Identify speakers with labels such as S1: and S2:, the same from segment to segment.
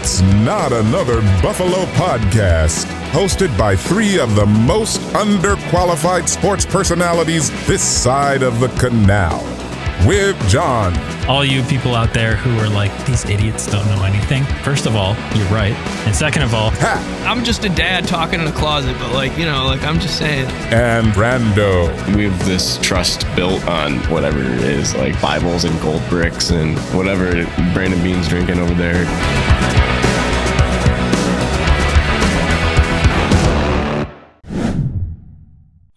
S1: It's Not Another Buffalo Podcast, hosted by three of the most underqualified sports personalities this side of the canal. With John.
S2: All you people out there who are like, these idiots don't know anything. First of all, you're right. And second of all,
S1: Pat.
S3: I'm just a dad talking in a closet, but I'm just saying.
S1: And Brando.
S4: We have this trust built on whatever it is, like Bibles and gold bricks and whatever Brandon Bean's drinking over there.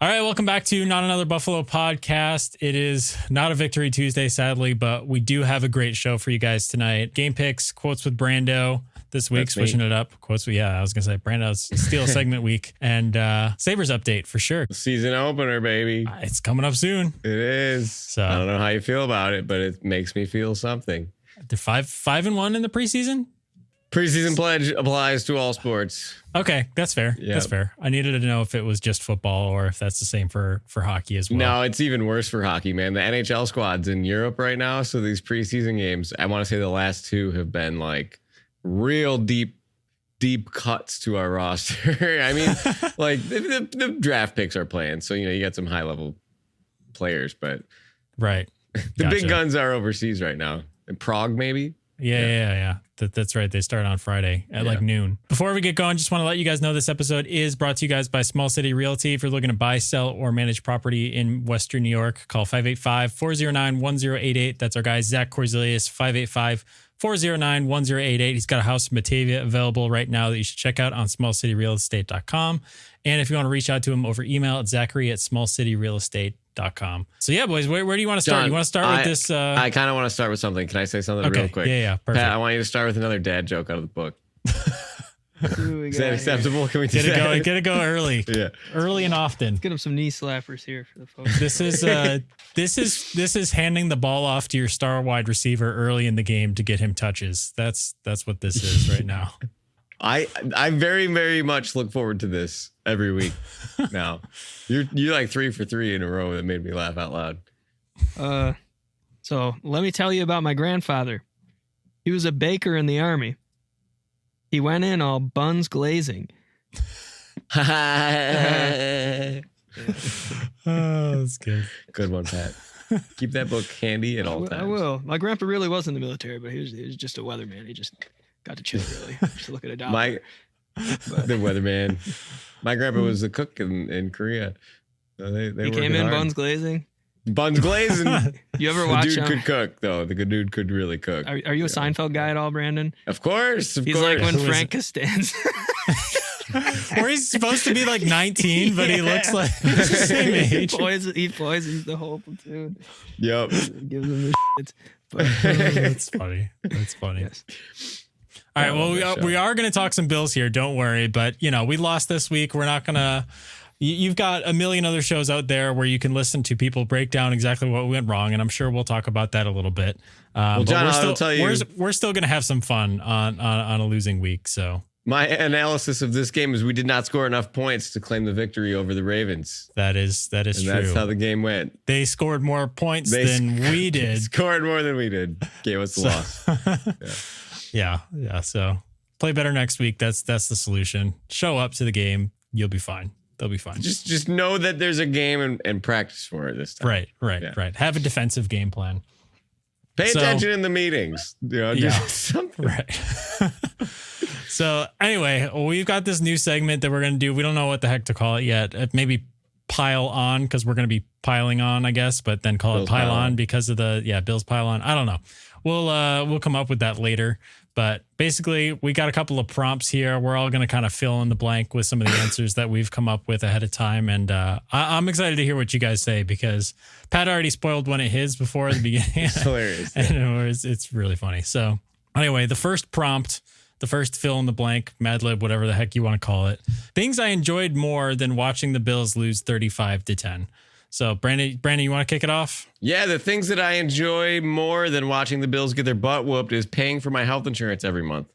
S2: all right, welcome back to Not Another Buffalo Podcast. It is not a Victory Tuesday, sadly, but we do have a great show for you guys tonight. Game picks, quotes with Brando this week, switching it up. Quotes, I was going to say Brando's Steel segment week, and Sabres update for sure.
S4: Season opener, baby.
S2: It's coming up soon.
S4: It is. So I don't know how you feel about it, but it makes me feel something.
S2: They're 5-1 in the preseason?
S4: Preseason pledge applies to all sports.
S2: Okay, that's fair.
S4: Yep.
S2: That's fair. I needed to know if it was just football or if that's the same for hockey as well.
S4: No, it's even worse for hockey, man. The NHL squad's in Europe right now, so these preseason games, I want to say the last two have been like real deep cuts to our roster. I mean, like the draft picks are playing, so you got some high level players, but
S2: right,
S4: the big guns are overseas right now. In Prague, maybe.
S2: Yeah. That's right. They start on Friday at like noon. Before we get going, just want to let you guys know this episode is brought to you guys by Small City Realty. If you're looking to buy, sell, or manage property in Western New York, call 585-409-1088. That's our guy, Zach Korzelius, 585-409-1088. He's got a house in Batavia available right now that you should check out on smallcityrealestate.com. And if you want to reach out to him over email, it's zachary@smallcityrealestate.com. So yeah, boys, where do you want to start?
S4: John,
S2: You want to start with this?
S4: I kind of want to start with something. Can I say something real quick?
S2: Yeah, perfect.
S4: Pat, I want you to start with another dad joke out of the book. Is that acceptable? Can we do that?
S2: Get it go early.
S4: Yeah.
S2: Early and often.
S3: Let's get him some knee slappers here for the folks.
S2: This is handing the ball off to your star wide receiver early in the game to get him touches. That's what this is right now.
S4: I very, very much look forward to this every week. Now, you're like 3 for 3 in a row that made me laugh out loud.
S3: So let me tell you about my grandfather. He was a baker in the army. He went in all buns glazing.
S2: Oh, that's good.
S4: Good one, Pat. Keep that book handy at all times.
S3: I will. My grandpa really was in the military, but he was just a weatherman. He just got to chill, really. Just look at a dollar.
S4: The weatherman. My grandpa was a cook in Korea. So they
S3: he came in hard. Buns glazing.
S4: Buns glazing.
S3: You ever watch?
S4: The dude could cook, though. The good dude could really cook.
S3: Are you a Seinfeld guy at all, Brandon?
S4: Of course.
S3: He's like when Frank Costanza.
S4: Or
S2: he's supposed to be like 19, but he looks like the same age.
S3: He poisons the whole platoon.
S4: Yep.
S3: Gives him the shit. But
S2: that's funny. That's funny. Yes. All right. Well, we are going to talk some Bills here. Don't worry. But, we lost this week. We're not going to. You've got a million other shows out there where you can listen to people break down exactly what went wrong. And I'm sure we'll talk about that a little bit.
S4: Well, John, I'll tell you.
S2: We're still going to have some fun on a losing week. So
S4: my analysis of this game is we did not score enough points to claim the victory over the Ravens.
S2: That is true.
S4: That's how the game went.
S2: They scored more points than we did.
S4: They scored more than we did. Gave us the loss.
S2: Yeah. So play better next week. That's the solution. Show up to the game. You'll be fine. They'll be fine.
S4: Just know that there's a game and practice for it this time.
S2: Right. Have a defensive game plan.
S4: Pay attention in the meetings. Something.
S2: Right. So anyway, we've got this new segment that we're going to do. We don't know what the heck to call it yet. Maybe pile on, because we're going to be piling on, I guess, but then call Bills it pile on because of the Bills pile on. I don't know. We'll come up with that later. But basically, we got a couple of prompts here. We're all going to kind of fill in the blank with some of the answers that we've come up with ahead of time. And I'm excited to hear what you guys say, because Pat already spoiled one of his before the beginning.
S4: It's hilarious.
S2: And it's really funny. So anyway, the first prompt, the first fill in the blank, Mad Lib, whatever the heck you want to call it. Things I enjoyed more than watching the Bills lose 35-10. So, Brandon, you want to kick it off?
S4: Yeah, the things that I enjoy more than watching the Bills get their butt whooped is paying for my health insurance every month.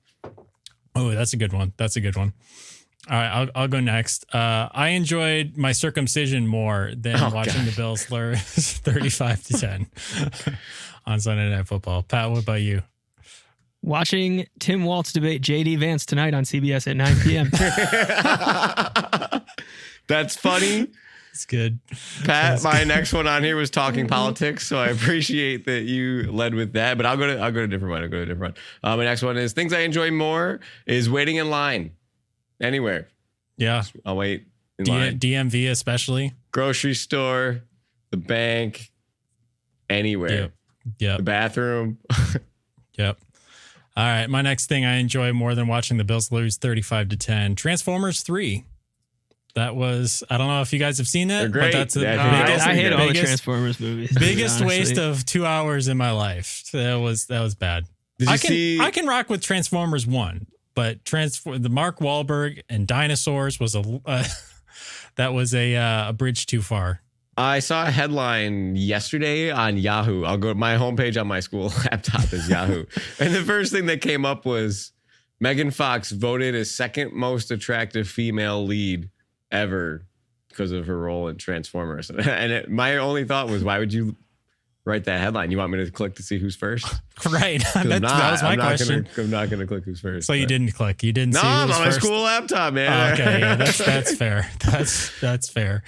S2: Oh, that's a good one. All right, I'll go next. I enjoyed my circumcision more than watching the Bills lose 35-10 on Sunday Night Football. Pat, what about you?
S3: Watching Tim Waltz debate JD Vance tonight on CBS at 9 p.m.
S4: That's funny.
S2: It's good.
S4: Pat, my next one on here was talking politics, so I appreciate that you led with that. But I'll go to a different one. My next one is things I enjoy more is waiting in line anywhere.
S2: Yeah,
S4: I'll wait in line.
S2: DMV especially.
S4: Grocery store, the bank, anywhere.
S2: Yep.
S4: The bathroom.
S2: Yep. All right. My next thing I enjoy more than watching the Bills lose 35-10. Transformers 3. That was, I don't know if you guys have seen it.
S4: They're great.
S2: But that's
S3: I hate all the Transformers movies.
S2: Biggest waste of 2 hours in my life. That was bad. I can rock with Transformers 1, but the Mark Wahlberg and dinosaurs was that was a bridge too far.
S4: I saw a headline yesterday on Yahoo. I'll go to my homepage on my school laptop is Yahoo. And the first thing that came up was Megan Fox voted as second most attractive female lead ever because of her role in Transformers. And my only thought was, why would you write that headline? You want me to click to see who's first?
S2: Right. That was my question.
S4: I'm not going to click who's first.
S2: So you didn't click. You didn't see who
S4: I'm
S2: was
S4: on my
S2: first?
S4: school laptop, man.
S2: Oh, okay. Yeah, that's fair. That's fair.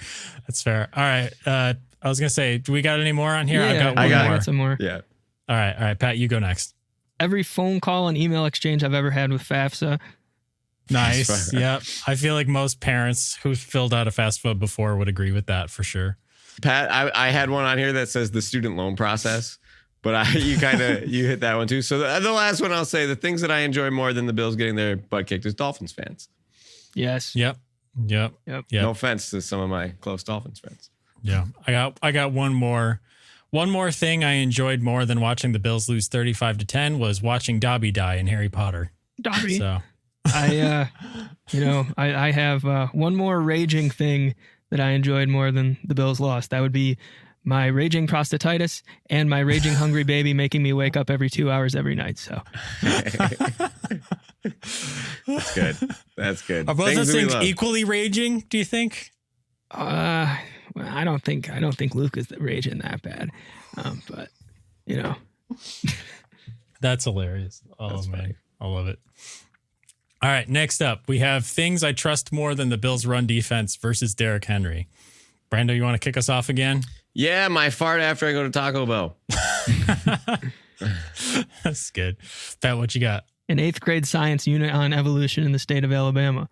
S2: That's fair. All right. I was going to say, do we got any more on here?
S3: Yeah,
S2: I
S3: got some more.
S4: Yeah.
S2: All right. Pat, you go next.
S3: Every phone call and email exchange I've ever had with FAFSA.
S2: Nice. Yep. I feel like most parents who filled out a FAFSA before would agree with that for sure.
S4: Pat, I had one on here that says the student loan process, but you hit that one too. So the last one I'll say, the things that I enjoy more than the Bills getting their butt kicked is Dolphins fans.
S3: Yes.
S2: Yep.
S4: No offense to some of my close Dolphins fans.
S2: Yeah. I got one more. One more thing I enjoyed more than watching the Bills lose 35-10 was watching Dobby die in Harry Potter.
S3: Dobby.
S2: So
S3: I have one more raging thing that I enjoyed more than the Bills lost. That would be my raging prostatitis and my raging hungry baby making me wake up every 2 hours every night. So That's good.
S2: Are both those things equally raging, do you think?
S3: Well, I don't think Luke is raging that bad. But
S2: That's hilarious. Oh man. I love it. All right, next up, we have things I trust more than the Bills' run defense versus Derrick Henry. Brando, you want to kick us off again?
S4: Yeah, my fart after I go to Taco Bell.
S2: That's good. Pat, what you got?
S3: An 8th grade science unit on evolution in the state of Alabama.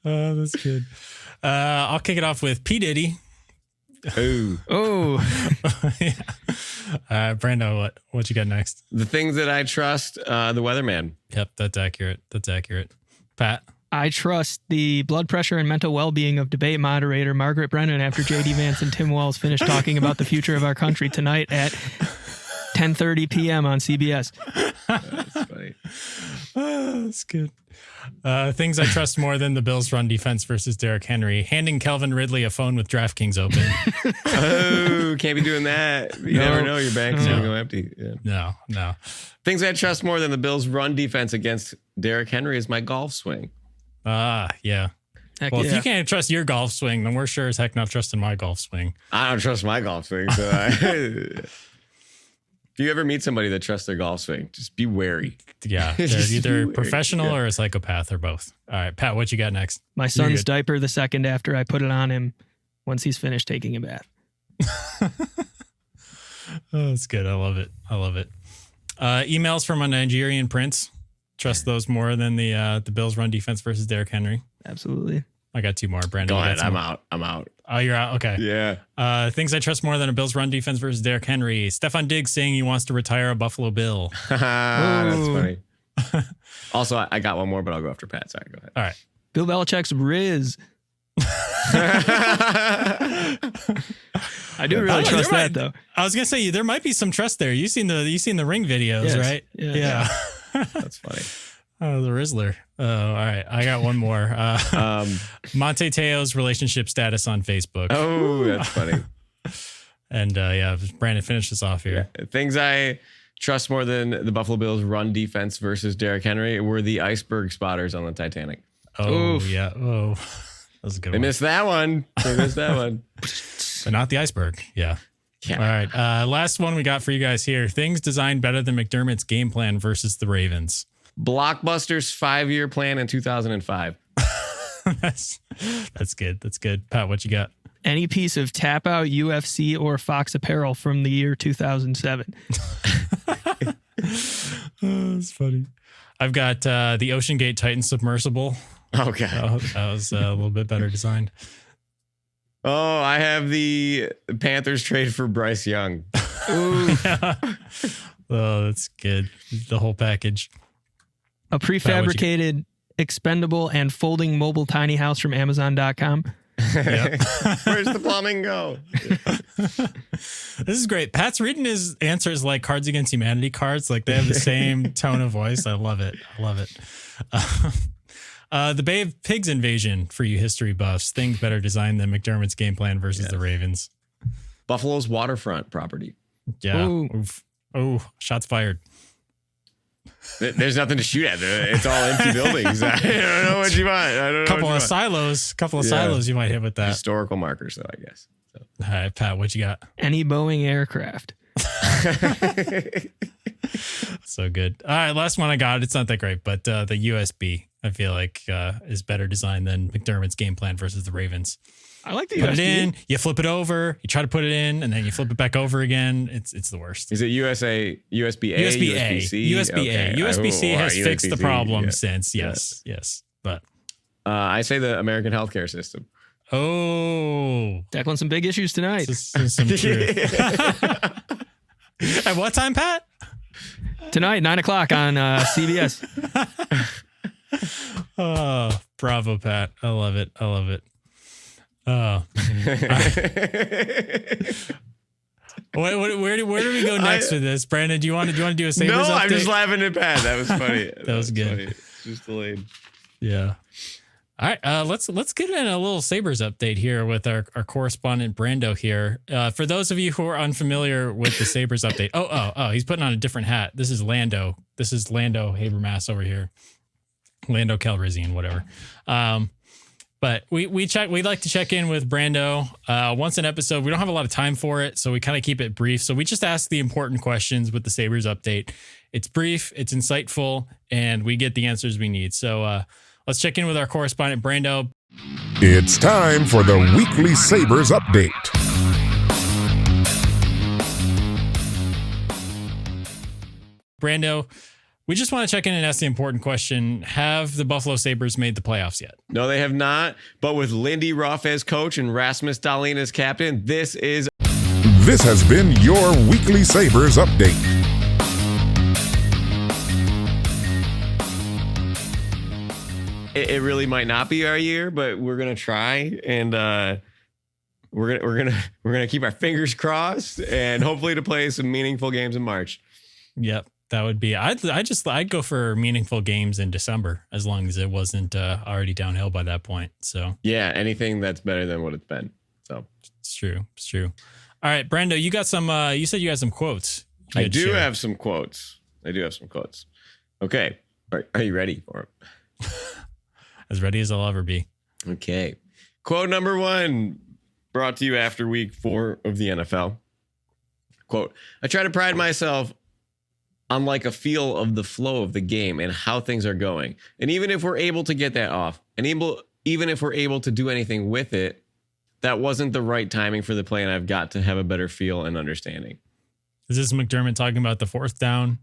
S2: Oh, that's good. I'll kick it off with P. Diddy.
S3: Oh.
S2: Yeah. Brando, what you got next?
S4: The things that I trust, the weatherman.
S2: Yep, that's accurate. Pat?
S3: I trust the blood pressure and mental well-being of debate moderator Margaret Brennan after J.D. Vance and Tim Walz finish talking about the future of our country tonight at 10:30 p.m. on CBS.
S4: That's funny.
S2: That's good. Things I trust more than the Bills' run defense versus Derrick Henry. Handing Calvin Ridley a phone with DraftKings open.
S4: Oh, can't be doing that. You never know. Your bank's going to go empty. Yeah.
S2: No.
S4: Things I trust more than the Bills' run defense against Derrick Henry is my golf swing.
S2: Yeah. If you can't trust your golf swing, then we're sure as heck not trusting my golf swing.
S4: I don't trust my golf swing. So if you ever meet somebody that trusts their golf swing, just be wary.
S2: Yeah, they're either professional or a psychopath or both. All right, Pat, what you got next?
S3: My son's diaper the second after I put it on him once he's finished taking a bath.
S2: Oh, that's good. I love it. Emails from a Nigerian prince. Trust those more than the Bills' run defense versus Derrick Henry.
S3: Absolutely.
S2: I got two more. Brandon,
S4: go ahead. I'm out.
S2: Oh, you're out. Okay.
S4: Yeah.
S2: Things I trust more than a Bills' run defense versus Derrick Henry. Stefon Diggs saying he wants to retire a Buffalo Bill.
S4: That's funny. Also, I got one more, but I'll go after Pat. Sorry, go ahead.
S2: All right.
S3: Bill Belichick's Riz. I do really trust that, though.
S2: I was gonna say there might be some trust there. You seen the ring videos, right?
S3: Yeah.
S4: That's funny.
S2: Oh, the Rizzler. Oh, all right. I got one more. Monte Teo's relationship status on Facebook.
S4: Oh, that's funny.
S2: And Brandon, finish this off here.
S4: Yeah. Things I trust more than the Buffalo Bills' run defense versus Derrick Henry were the iceberg spotters on the Titanic.
S2: Oh, oof. Yeah. Oh, that was a good one.
S4: They missed that one.
S2: But not the iceberg. Yeah. All right. Last one we got for you guys here. Things designed better than McDermott's game plan versus the Ravens.
S4: Blockbuster's 5-year plan in 2005.
S2: That's good. That's good. Pat, what you got?
S3: Any piece of Tap Out, UFC, or Fox apparel from the year 2007.
S2: That's funny. I've got the Ocean Gate Titan submersible.
S4: Okay.
S2: That was a little bit better designed.
S4: Oh, I have the Panthers trade for Bryce Young.
S3: Ooh.
S2: Yeah. Oh, that's good. The whole package.
S3: A prefabricated, expendable, and folding mobile tiny house from Amazon.com.
S2: Yep.
S4: Where's the plumbing go?
S2: This is great. Pat's reading his answers like Cards Against Humanity cards. Like they have the same tone of voice. I love it. I love it. The Bay of Pigs invasion for you history buffs. Things better designed than McDermott's game plan versus the Ravens.
S4: Buffalo's waterfront property.
S2: Yeah.
S3: Ooh.
S2: Oof. Oh, shots fired.
S4: There's nothing to shoot at. It's all empty buildings. I don't know what you want. I don't know.
S2: Couple of silos you might hit with that.
S4: Historical markers, though, I guess. So.
S2: All right, Pat, what you got?
S3: Any Boeing aircraft.
S2: So good. All right, last one I got. It's not that great, but the USB, I feel like, is better designed than McDermott's game plan versus the Ravens.
S3: I like the
S2: Put
S3: USB.
S2: it in, you flip it over, you try to put it in, and then you flip it back over again. It's the worst.
S4: Is it USB-A, USB-C?
S2: USB-A. USB-C has fixed the problem since. Yes. But
S4: I say the American healthcare system.
S2: oh,
S3: Tackling some big issues tonight.
S2: this is some truth. At what time, Pat?
S3: Tonight, 9 o'clock on CBS.
S2: Oh, bravo, Pat. I love it. Oh. Where do we go next with this, Brandon? Do you want to do a Sabres
S4: No,
S2: update?
S4: I'm just laughing at Pat. That was funny.
S2: That was good.
S4: Funny. Just delayed.
S2: Yeah. All right. Let's get in a little Sabres update here with our correspondent Brando here. For those of you who are unfamiliar with the Sabres update. Oh, he's putting on a different hat. This is Lando. This is Lando Habermas over here. Lando Calrissian, whatever. But we like to check in with Brando once an episode. We don't have a lot of time for it, so we kind of keep it brief. So we just ask the important questions with the Sabres update. It's brief, it's insightful, and we get the answers we need. So let's check in with our correspondent Brando.
S1: It's time for the weekly Sabres update.
S2: Brando, we just want to check in and ask the important question. Have the Buffalo Sabres made the playoffs yet?
S4: No, they have not. But with Lindy Ruff as coach and Rasmus Dahlin as captain, this
S1: has been your weekly Sabres update.
S4: It really might not be our year, but we're gonna try, and we're gonna keep our fingers crossed, and hopefully to play some meaningful games in March.
S2: Yep. That would be, I'd go for meaningful games in December as long as it wasn't already downhill by that point. So
S4: yeah, anything that's better than what it's been. So
S2: it's true. All right, Brando, you got some, you said you had some quotes.
S4: I do have some quotes. Okay. Are you ready for them?
S2: As ready as I'll ever be.
S4: Okay. Quote number 1, brought to you after week 4 of the NFL. Quote, I try to pride myself on like a feel of the flow of the game and how things are going. And even if we're able to get that off, and even if we're able to do anything with it, that wasn't the right timing for the play, and I've got to have a better feel and understanding.
S2: Is this McDermott talking about the 4th down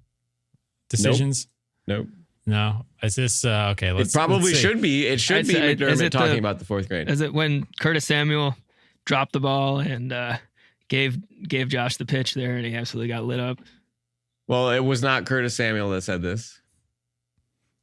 S2: decisions?
S4: Nope.
S2: No. Is this okay?
S4: It probably should be. It should be McDermott talking about the 4th grade.
S3: Is it when Curtis Samuel dropped the ball and gave Josh the pitch there, and he absolutely got lit up?
S4: Well, it was not Curtis Samuel that said this.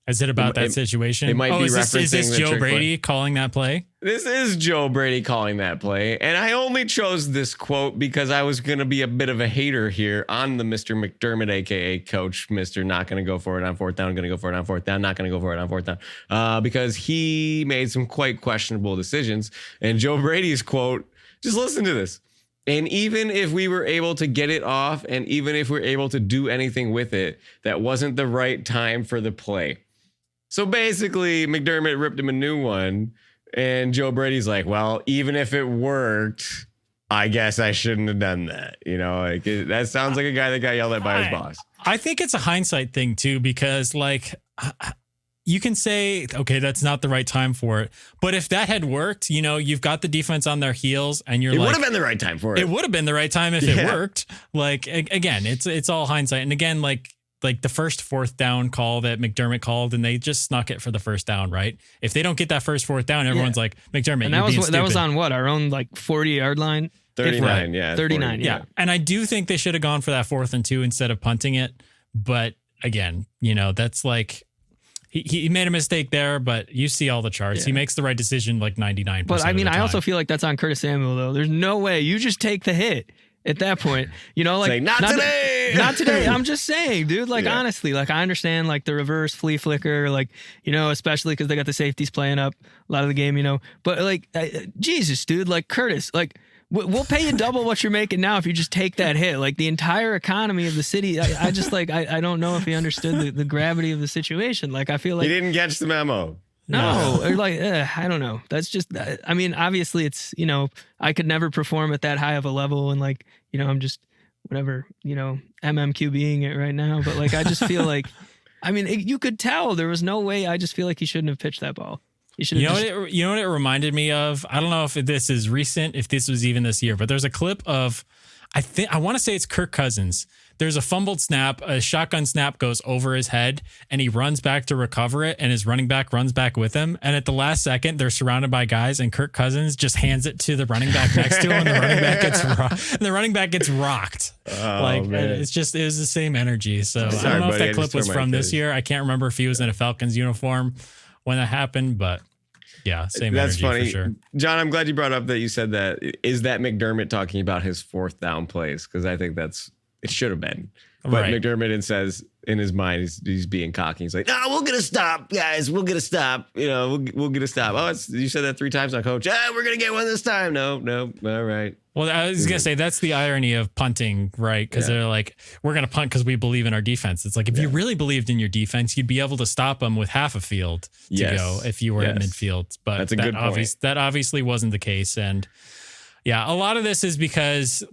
S2: Is it about that situation?
S4: It might be referencing
S2: is this Joe Brady calling that play?
S4: This is Joe Brady calling that play. And I only chose this quote because I was going to be a bit of a hater here on the Mr. McDermott, a.k.a. coach, Mr. Not going to go for it on 4th down, going to go for it on 4th down, not going to go for it on 4th down. Because he made some quite questionable decisions. And Joe Brady's quote, just listen to this. And even if we were able to get it off, and even if we're able to do anything with it, that wasn't the right time for the play. So basically, McDermott ripped him a new one, and Joe Brady's like, well, even if it worked, I guess I shouldn't have done that. Like that sounds like a guy that got yelled at by his boss.
S2: I think it's a hindsight thing too, because like you can say, okay, that's not the right time for it. But if that had worked, you've got the defense on their heels and it
S4: would have been the right time for it.
S2: It would have been the right time if it worked. Like, again, it's all hindsight. And again, like the first fourth down call that McDermott called, and they just snuck it for the first down, right? If they don't get that first fourth down, everyone's like, McDermott, and
S3: that was on what, our own like 40-yard line?
S4: 39, yeah.
S3: 39, yeah.
S2: And I do think they should have gone for that 4th and 2 instead of punting it. But again, that's like, he made a mistake there, but you see all the charts. Yeah. He makes the right decision like 99%.
S3: But I mean,
S2: of the time.
S3: I also feel like that's on Curtis Samuel, though. There's no way you just take the hit at that point. Like,
S4: say, not today.
S3: Not today. I'm just saying, dude. Like, honestly, like I understand like the reverse flea flicker, like, especially because they got the safeties playing up a lot of the game, But like, Jesus, dude, like Curtis, like, we'll pay you double what you're making now if you just take that hit. Like the entire economy of the city, I just like, I don't know if he understood the gravity of the situation. Like I feel like
S4: he didn't catch the memo.
S3: No, or like, I don't know. That's just, I mean, obviously it's, I could never perform at that high of a level. And like, I'm just whatever, MMQBing it right now. But like, I just feel like, I mean, you could tell there was no way. I just feel like he shouldn't have pitched that ball.
S2: You know what it reminded me of? I don't know if this is recent, if this was even this year, but there's a clip of, I want to say it's Kirk Cousins. There's a fumbled snap, a shotgun snap goes over his head, and he runs back to recover it, and his running back runs back with him. And at the last second, they're surrounded by guys, and Kirk Cousins just hands it to the running back next to him, and the running back gets rocked.
S4: Man.
S2: It was the same energy. So I don't know if that clip was from this year. I can't remember if he was in a Falcons uniform when that happened, but yeah, same
S4: That's
S2: energy
S4: funny.
S2: for sure.
S4: John, I'm glad you brought up that you said that. Is that McDermott talking about his 4th down plays? Because I think it should have been. But right. McDermott says in his mind, he's being cocky. He's like, "No, we'll get a stop, guys. We'll get a stop. We'll get a stop." Oh, you said that 3 times now, coach. Yeah, we're going to get one this time. No. All right.
S2: Well, I was going to say that's the irony of punting, right? Because they're like, we're going to punt because we believe in our defense. It's like, if you really believed in your defense, you'd be able to stop them with half a field to go if you were at midfield. But
S4: that's a good point.
S2: That obviously wasn't the case. And yeah, a lot of this is because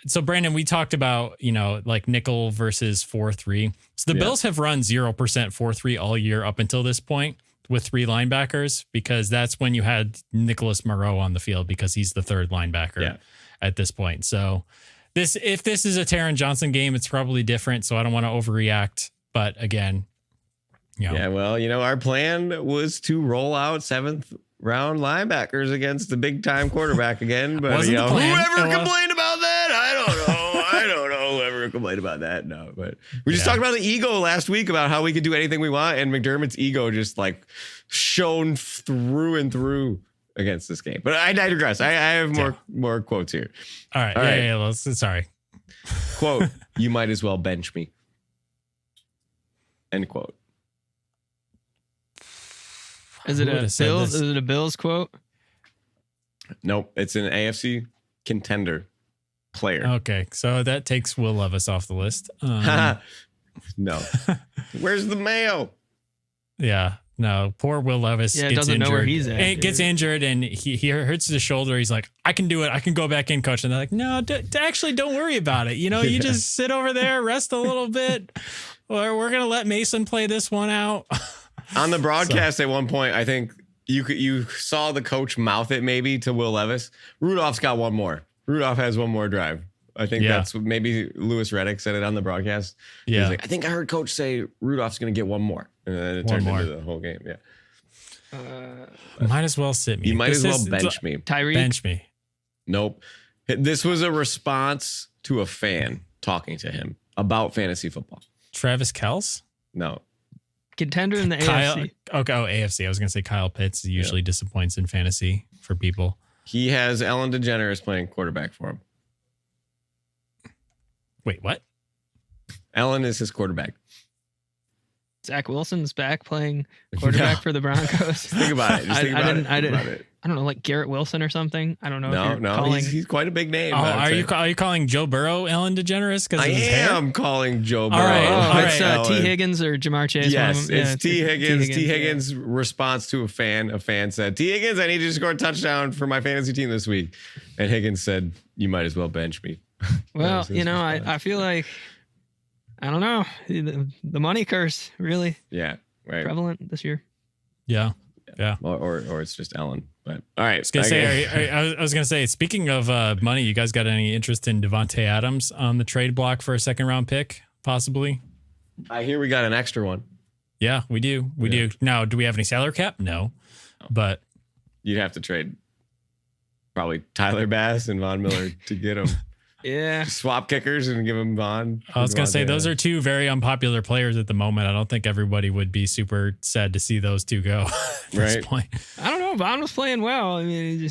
S2: so Brandon, we talked about, like nickel versus 4-3. So the Bills have run 0% 4-3 all year up until this point with 3 linebackers, because that's when you had Nicholas Moreau on the field, because he's the 3rd linebacker at this point. So if this is a Taron Johnson game, it's probably different. So I don't want to overreact. But again,
S4: yeah, well, our plan was to roll out 7th round linebackers against the big time quarterback again. But whoever complained about that, I don't know whoever complained about that. No, but we just talked about the ego last week about how we could do anything we want, and McDermott's ego just like shone through and through against this game. But I digress. I have more quotes here.
S2: All right. Sorry.
S4: Quote, "You might as well bench me." End quote.
S3: Is it a Bills quote?
S4: Nope. It's an AFC contender player.
S2: Okay. So that takes Will Levis off the list.
S4: No. Where's the mayo?
S2: Yeah. No, poor Will Levis gets
S3: doesn't
S2: injured.
S3: know where he's at.
S2: Gets injured, and he hurts his shoulder. He's like, I can do it. I can go back in, coach. And they're like, no, actually, don't worry about it. You just sit over there, rest a little bit, or we're gonna let Mason play this one out.
S4: On the broadcast at one point, I think you saw the coach mouth it maybe to Will Levis. Rudolph's got one more. Rudolph has one more drive. I think that's what maybe Louis Riddick said it on the broadcast. Yeah. He's like, I think I heard coach say Rudolph's going to get one more. And then it turned into the whole game. Yeah.
S2: Might as well sit me.
S4: You might as well bench me.
S3: Tyreek?
S2: Bench me.
S4: Nope. This was a response to a fan talking to him about fantasy football.
S2: Travis Kelce?
S4: No.
S3: Contender in the AFC.
S2: AFC. I was going to say Kyle Pitts usually disappoints in fantasy for people.
S4: He has Ellen DeGeneres playing quarterback for him.
S2: Wait, what?
S4: Ellen is his quarterback.
S3: Zach Wilson's back playing quarterback for the Broncos.
S4: Think about it. Just think about it.
S3: I don't know, like Garrett Wilson or something. I don't know.
S4: No, he's quite a big name.
S2: Oh, are you calling Joe Burrow Ellen DeGeneres?
S4: I am calling Joe Burrow.
S3: All right. It's T. Higgins or Jamar Chase.
S4: Yes, it's T. Higgins. T. Higgins' response to a fan. A fan said, "T. Higgins, I need you to score a touchdown for my fantasy team this week." And Higgins said, you might as well bench me.
S3: Well, I feel like, I don't know, the money curse really prevalent this year.
S2: Yeah.
S4: Or it's just Ellen. But all right.
S2: I was gonna say, speaking of money, you guys got any interest in Devontae Adams on the trade block for a 2nd round pick, possibly?
S4: I hear we got an extra one.
S2: Yeah, we do. We do. Now, do we have any salary cap? No. But
S4: you'd have to trade probably Tyler Bass and Von Miller to get him.
S3: Yeah.
S4: Swap kickers and give him Von.
S2: I was going to say, those are 2 very unpopular players at the moment. I don't think everybody would be super sad to see those 2 go at this point.
S3: I don't know. Von was playing well. I mean,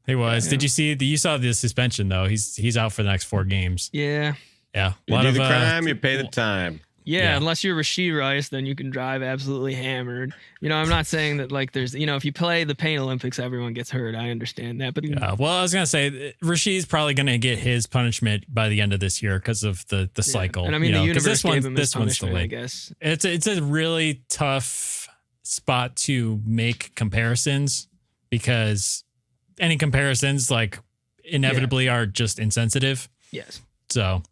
S2: he was. Did you see you saw the suspension though? He's out for the next 4 games.
S3: Yeah.
S2: Yeah.
S4: You do the crime, you pay the time.
S3: Yeah, unless you're Rashee Rice, then you can drive absolutely hammered. I'm not saying that like there's, if you play the Pain Olympics, everyone gets hurt. I understand that, but
S2: well, I was gonna say Rashee's probably gonna get his punishment by the end of this year because of the cycle.
S3: And I mean, the universe gave him his
S2: one's
S3: punishment,
S2: delayed.
S3: I guess
S2: It's a really tough spot to make comparisons because any comparisons like inevitably are just insensitive.
S3: Yes.
S2: So.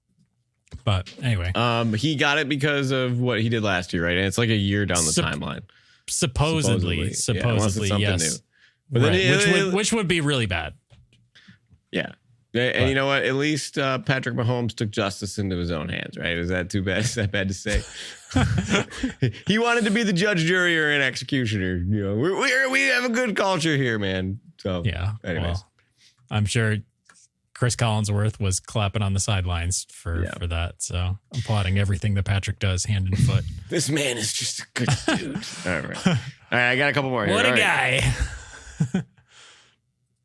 S2: But anyway,
S4: he got it because of what he did last year, right? And it's like a year down the timeline.
S2: Supposedly, yes.
S4: New. But
S2: right.
S4: then
S2: which would be really bad.
S4: Yeah. And you know what? At least Patrick Mahomes took justice into his own hands, right? Is that too bad? Is that bad to say? He wanted to be the judge, jury, or an executioner. We have a good culture here, man. So
S2: yeah.
S4: Anyways,
S2: well, I'm sure Chris Collinsworth was clapping on the sidelines for that. So I'm applauding everything that Patrick does hand and foot.
S4: This man is just a good dude. All right. I got a couple more here.
S2: What a guy.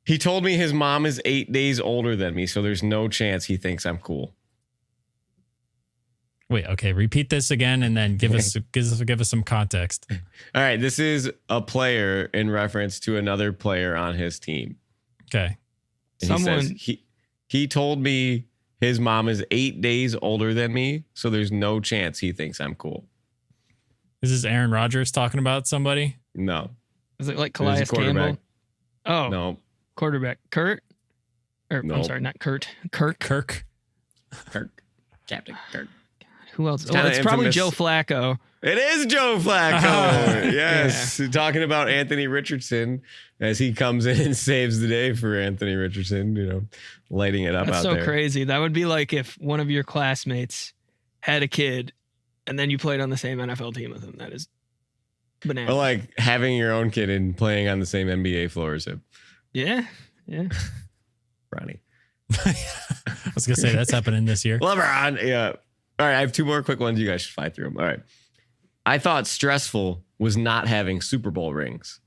S4: He told me his mom is 8 days older than me, so there's no chance he thinks I'm cool.
S2: Wait, okay. Repeat this again and then give us some context.
S4: All right. This is a player in reference to another player on his team.
S2: Okay.
S4: And he told me his mom is 8 days older than me, so there's no chance he thinks I'm cool.
S2: Is this Aaron Rodgers talking about somebody?
S4: No.
S3: Is it like Calais Campbell? Oh.
S4: No.
S3: Quarterback. Kurt?
S4: No.
S3: I'm sorry, not Kurt. Kirk.
S4: Captain Kirk.
S3: Who else? It's probably Joe Flacco.
S4: It is Joe Flacco. Yes. Talking about Anthony Richardson as he comes in and saves the day for Anthony Richardson, lighting it up
S3: That's
S4: out
S3: so
S4: there.
S3: Crazy. That would be like if one of your classmates had a kid and then you played on the same NFL team with him. That is bananas.
S4: Or like having your own kid and playing on the same NBA floor as him.
S3: Yeah.
S4: Ronnie.
S2: I was going to say that's happening this year.
S4: LeBron. Yeah. All right. I have 2 more quick ones. You guys should fly through them. All right. I thought stressful was not having Super Bowl rings.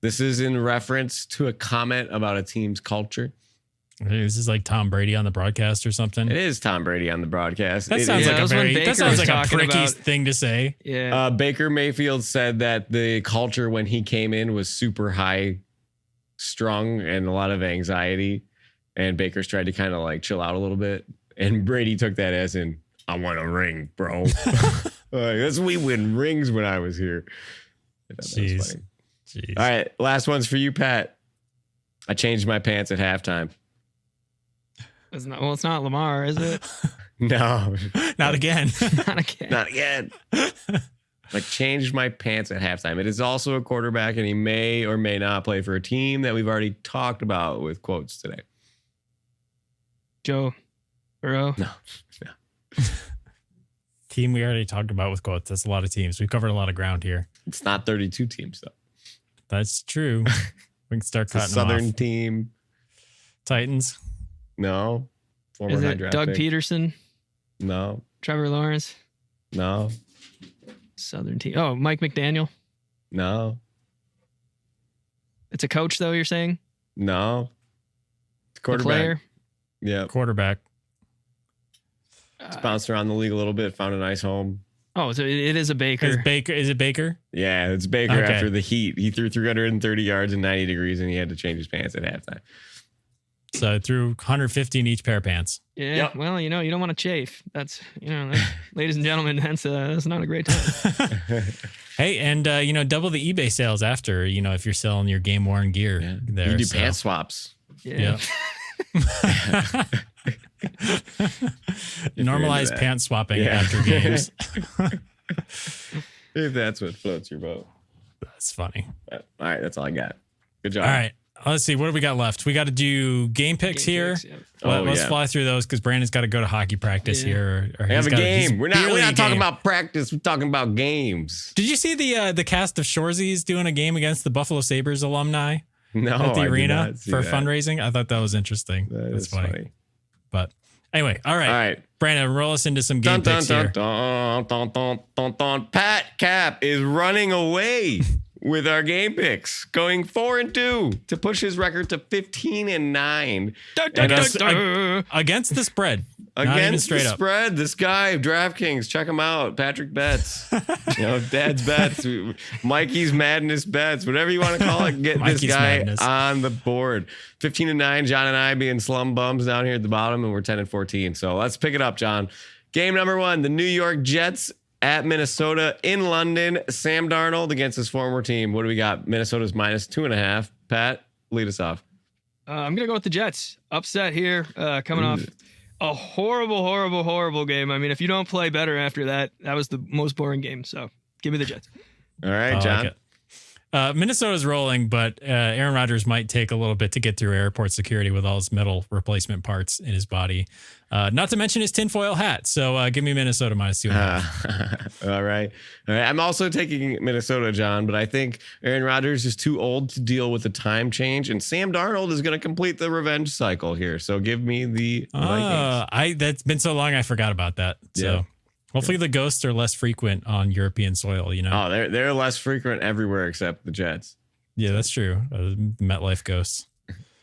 S4: This is in reference to a comment about a team's culture.
S2: This is like Tom Brady on the broadcast or something.
S4: It is Tom Brady on the broadcast.
S2: That sounds like a pricky thing to say.
S3: Yeah.
S4: Baker Mayfield said that the culture when he came in was super high strung and a lot of anxiety. And Baker's tried to kind of like chill out a little bit. And Brady took that as in, I want a ring, bro. We win rings when I was here.
S2: Jeez.
S4: All right. Last one's for you, Pat. I changed my pants at halftime.
S3: It's not Lamar, is it?
S4: No.
S2: Not again.
S3: Not again.
S4: I changed my pants at halftime. It is also a quarterback, and he may or may not play for a team that we've already talked about with quotes today.
S3: Joe Burrow?
S4: No.
S2: Team we already talked about with quotes. That's a lot of teams. We've covered a lot of ground here.
S4: It's not 32 teams, though.
S2: That's true. We can start cutting
S4: Southern
S2: off.
S4: team.
S2: Titans?
S4: No. Former
S3: Is
S4: high
S3: it
S4: draft
S3: Doug
S4: pick.
S3: Peterson?
S4: No.
S3: Trevor Lawrence?
S4: No.
S3: Southern team. Oh, Mike McDaniel?
S4: No.
S3: It's a coach, though, you're saying?
S4: No. It's
S3: A
S4: quarterback.
S3: player?
S4: Yeah.
S2: Quarterback.
S4: It's bounced around the league a little bit, found a nice home.
S3: Oh, so it is a Baker.
S2: Is it Baker?
S4: Yeah, it's Baker
S2: Okay.
S4: after the heat. He threw 330 yards and 90 degrees, and he had to change his pants at halftime.
S2: So I threw 150 in each pair of pants.
S3: Yeah,
S4: Yep.
S3: well, you don't want to chafe. That's, ladies and gentlemen, that's not a great time.
S2: Hey, and double the eBay sales after, if you're selling your game worn gear there.
S4: You do
S2: so.
S4: pants swaps.
S3: Yeah.
S2: Normalize pants swapping after games.
S4: If that's what floats your boat.
S2: That's funny.
S4: All right, that's all I got. Good job.
S2: All right. Let's see. What do we got left? We got to do game picks here. Let's fly through those because Brandon's got to go to hockey practice here. Or
S4: we have a game. We're not talking about practice. We're talking about games.
S2: Did you see the cast of Shorezies doing a game against the Buffalo Sabres alumni?
S4: No,
S2: at the arena for
S4: that.
S2: fundraising. I thought that was interesting. That's funny. But anyway, all right. Brandon, roll us into some game picks here.
S4: Pat Cap is running away with our game picks, going 4-2 to push his record to 15-9
S2: against the spread.
S4: Against the spread, this guy, DraftKings, check him out. Patrick Betts, Dad's Bets, Mikey's Madness Bets, whatever you want to call it. Get this guy on the board. 15-9. John and I being slum bums down here at the bottom, and we're 10-14. So let's pick it up, John. Game number 1: the New York Jets at Minnesota in London. Sam Darnold against his former team. What do we got? Minnesota's -2.5. Pat, lead us off.
S3: I'm gonna go with the Jets. Upset here, coming off a horrible game. I mean, if you don't play better after that was the most boring game. So give me the Jets.
S4: All right, John.
S2: Minnesota's rolling, but Aaron Rodgers might take a little bit to get through airport security with all his metal replacement parts in his body. Not to mention his tinfoil hat. So give me Minnesota -2.5.
S4: All right. I'm also taking Minnesota, John, but I think Aaron Rodgers is too old to deal with the time change, and Sam Darnold is going to complete the revenge cycle here. So give me the Vikings.
S2: That's been so long, I forgot about that. So hopefully the ghosts are less frequent on European soil, Oh,
S4: they're less frequent everywhere except the Jets.
S2: Yeah, that's true. MetLife ghosts.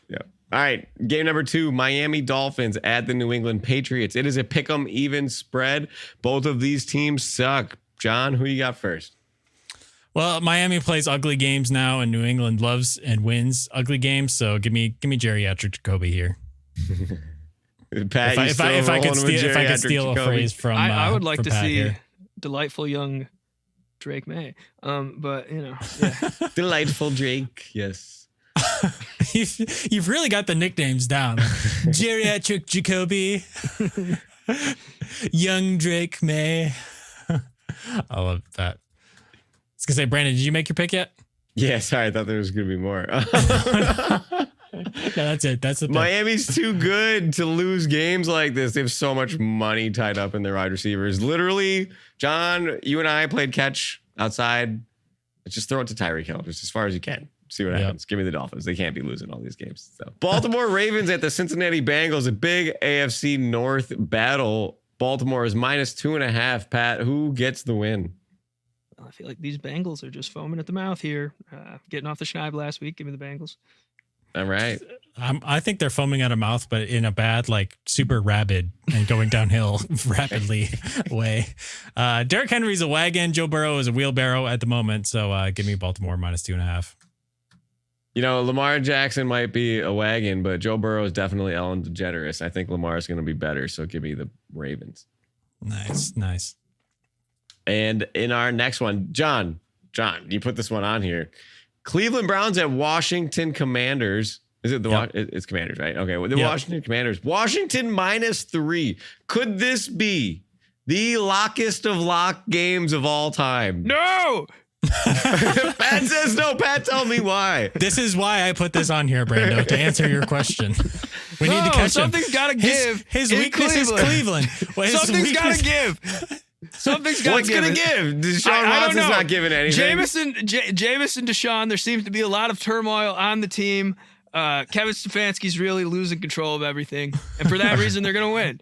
S4: Yeah. All right. Game number 2, Miami Dolphins at the New England Patriots. It is a pick'em even spread. Both of these teams suck. John, who you got first?
S2: Well, Miami plays ugly games now, and New England loves and wins ugly games. So give me geriatric Jacoby here.
S4: Pat, if I
S2: could steal a phrase from,
S3: I would like to
S2: Pat
S3: see
S2: here.
S3: delightful young Drake May. But
S4: delightful Drake. Yes.
S2: You've really got the nicknames down. Geriatric Jacoby, young Drake May. I love that. I was gonna say, Brandon, did you make your pick yet?
S4: Yeah, sorry, I thought there was gonna be more.
S2: No, that's it. That's the pick.
S4: Miami's too good to lose games like this. They have so much money tied up in their wide receivers. Literally, John, you and I played catch outside. Just throw it to Tyreek Hill, just as far as you can. See what happens. Give me the Dolphins. They can't be losing all these games. So, Baltimore Ravens at the Cincinnati Bengals. A big AFC North battle. Baltimore is -2.5. Pat, who gets the win?
S3: Well, I feel like these Bengals are just foaming at the mouth here. Getting off the schneid last week. Give me the Bengals.
S4: All right.
S2: I think they're foaming at a mouth, but in a bad, super rabid and going downhill rapidly way. Derrick Henry's a wagon. Joe Burrow is a wheelbarrow at the moment. So give me Baltimore -2.5.
S4: Lamar Jackson might be a wagon, but Joe Burrow is definitely Ellen DeGeneres. I think Lamar is going to be better, so give me the Ravens.
S2: Nice.
S4: And in our next one, John, you put this one on here. Cleveland Browns at Washington Commanders. Is it it's Commanders, right? Okay, well, Washington Commanders. Washington -3. Could this be the lockest of lock games of all time?
S3: No!
S4: Pat says no. Pat, tell me why.
S2: This is why I put this on here, Brando, to answer your question. We need to catch him.
S3: Something's got to give.
S2: His weakness is Cleveland.
S3: Something's got to give. Something's got to give.
S4: What's going to give? Deshaun Watson's not giving anything.
S3: Jamison, Deshaun, there seems to be a lot of turmoil on the team. Kevin Stefanski's really losing control of everything. And for that reason, they're going to win.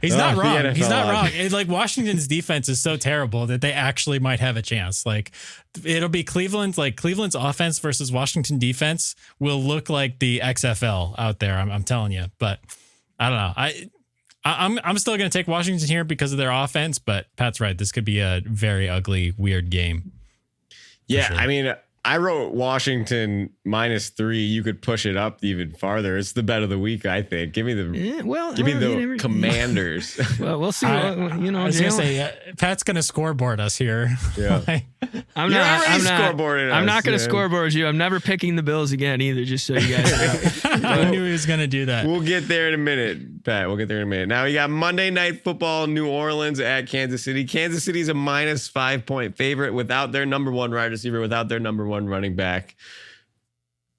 S2: He's not wrong. He's not wrong. It's Washington's defense is so terrible that they actually might have a chance. It'll be Cleveland's offense versus Washington defense will look like the XFL out there. I'm telling you, but I don't know. I'm still going to take Washington here because of their offense, but Pat's right. This could be a very ugly, weird game.
S4: Yeah. Sure. I mean, I wrote Washington -3. You could push it up even farther. It's the bet of the week, I think. Give me the Commanders.
S3: Well, we'll see.
S2: I was gonna say Pat's gonna scoreboard us here.
S4: Yeah,
S3: I'm not going to
S4: man.
S3: scoreboard you. I'm never picking the Bills again either. Just so you guys know.
S2: I knew he was gonna do that.
S4: We'll get there in a minute, Pat. We'll get there in a minute. Now we got Monday Night Football, New Orleans at Kansas City. Kansas City's a -5 point favorite without their number one wide receiver, without their number one running back.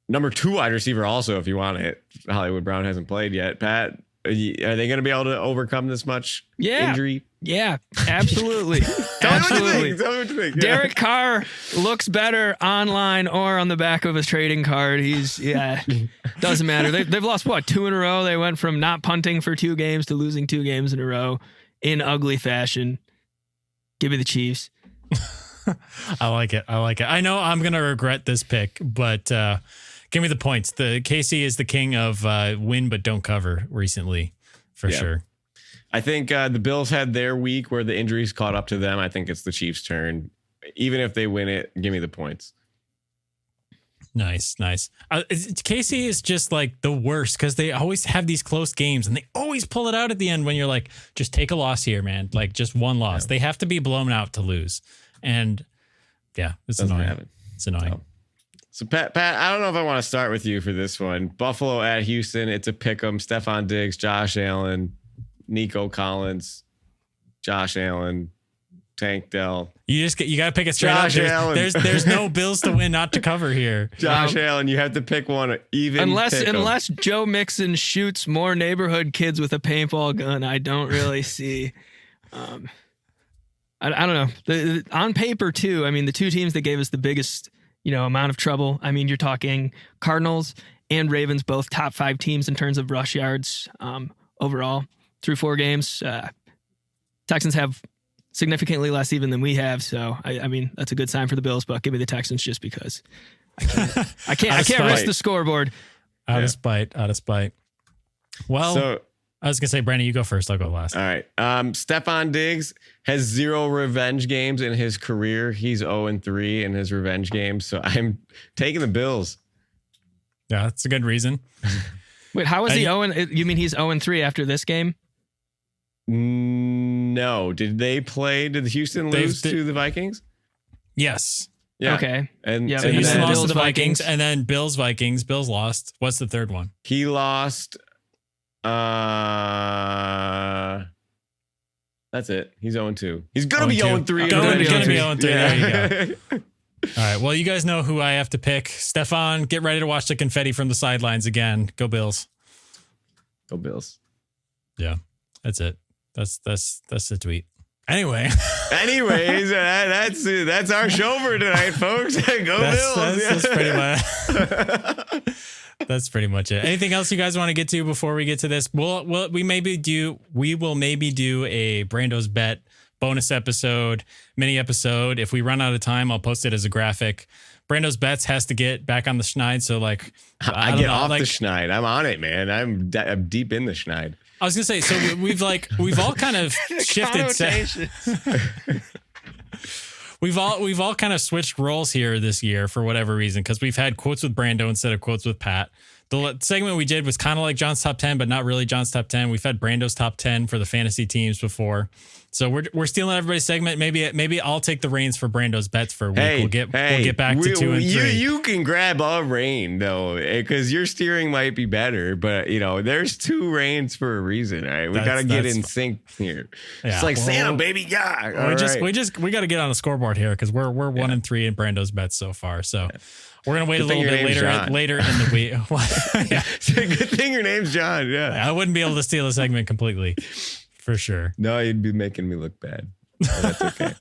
S4: Number 2 wide receiver also, if you want it. Hollywood Brown hasn't played yet. Pat, are they going to be able to overcome this much injury?
S3: Yeah, absolutely.
S4: Tell me what you think. Yeah.
S3: Derek Carr looks better online or on the back of his trading card. Doesn't matter. They've lost, 2 in a row? They went from not punting for 2 games to losing 2 games in a row in ugly fashion. Give me the Chiefs.
S2: I like it. I know I'm going to regret this pick, but give me the points. The KC is the king of win but don't cover recently, for sure.
S4: I think the Bills had their week where the injuries caught up to them. I think it's the Chiefs' turn. Even if they win it, give me the points.
S2: Nice. KC is just like the worst because they always have these close games and they always pull it out at the end when you're like, just take a loss here, man. Like just one loss. They have to be blown out to lose. And yeah, it's annoying.
S4: Happen.
S2: It's annoying.
S4: So Pat, I don't know if I want to start with you for this one. Buffalo at Houston. It's a pick 'em. Stephon Diggs, Josh Allen, Nico Collins, Josh Allen, Tank Dell.
S2: You got to pick it straight up. There's no Bills to win, not to cover here.
S4: Josh Allen, you have to pick one.
S3: Unless Joe Mixon shoots more neighborhood kids with a paintball gun, I don't really see. I don't know. On paper, too, I mean, the 2 teams that gave us the biggest, amount of trouble. I mean, you're talking Cardinals and Ravens, both top 5 teams in terms of rush yards overall through 4 games. Texans have significantly less even than we have. So, I mean, that's a good sign for the Bills, but give me the Texans just because I can't risk the scoreboard.
S2: Out of spite. Well, I was going to say, Brandon, you go first. I'll go last.
S4: All right. Stephon Diggs has 0 revenge games in his career. He's 0-3 in his revenge games. So I'm taking the Bills.
S2: Yeah, that's a good reason.
S3: Wait, how is he 0? You mean he's 0-3 after this game?
S4: No. Did the Houston lose to the Vikings?
S2: Yes.
S4: Yeah.
S3: Okay.
S4: And
S2: so Houston lost to the Vikings and then Bills lost. What's the third one?
S4: He lost. That's it. He's 0-2. He's gonna be 0-3.
S2: Gonna be 0-3. There you go. All right. Well, you guys know who I have to pick. Stefan, get ready to watch the confetti from the sidelines again. Go Bills.
S4: Go Bills.
S2: Yeah, that's it. That's the tweet. Anyways,
S4: that's our show for tonight, folks. Go Bills.
S2: That's pretty much. That's pretty much it. Anything else you guys want to get to before we get to this? We will maybe do a Brando's Bet bonus episode, mini episode. If we run out of time, I'll post it as a graphic. Brando's Bets has to get back on the schneid. So like,
S4: I get off the schneid. I'm on it, man. I'm deep in the schneid.
S2: I was gonna say, so we've all kind of shifted. We've all kind of switched roles here this year for whatever reason, because we've had quotes with Brando instead of quotes with Pat. The segment we did was kind of like John's top 10, but not really John's top 10. We've had Brando's top 10 for the fantasy teams before. So we're stealing everybody's segment. Maybe I'll take the reins for Brando's Bets for a week. We'll get back to 2 and 3.
S4: You can grab a rein though, because your steering might be better. But there's 2 reins for a reason. All right, we got to get in sync here. Yeah, it's like Santa, baby. Yeah,
S2: we got to get on the scoreboard here because we're 1 and 3 in Brando's Bets so far. So. We're going to wait a little bit later in the week.
S4: Yeah. Good thing your name's John. Yeah.
S2: I wouldn't be able to steal a segment completely, for sure.
S4: No, you'd be making me look bad. Oh, that's okay.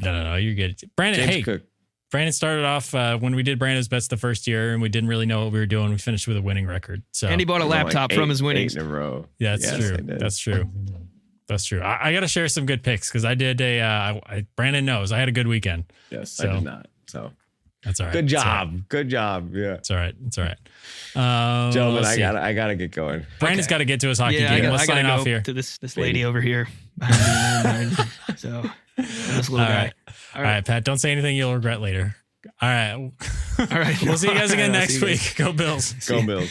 S2: No, you're good. Brandon, Brandon started off when we did Brando's Bets the first year and we didn't really know what we were doing. We finished with a winning record. So.
S3: And he bought a laptop from his winnings.
S4: 8 in a row.
S2: Yeah, that's true. That's true. I got to share some good picks because I did Brandon knows I had a good weekend.
S4: Yes, I did not. So.
S2: That's all right.
S4: Good job. Good job. Yeah.
S2: It's all right.
S4: Gentlemen, I gotta get going.
S2: Brandon's got to get to his hockey game. Let's sign off here.
S3: To this lady over here behind me. So this little guy.
S2: All right, Pat, don't say anything you'll regret later. All right.
S3: All right.
S2: We'll see you guys again
S3: All right,
S2: next
S3: see you guys.
S2: week. Go Bills.
S4: Go Bills.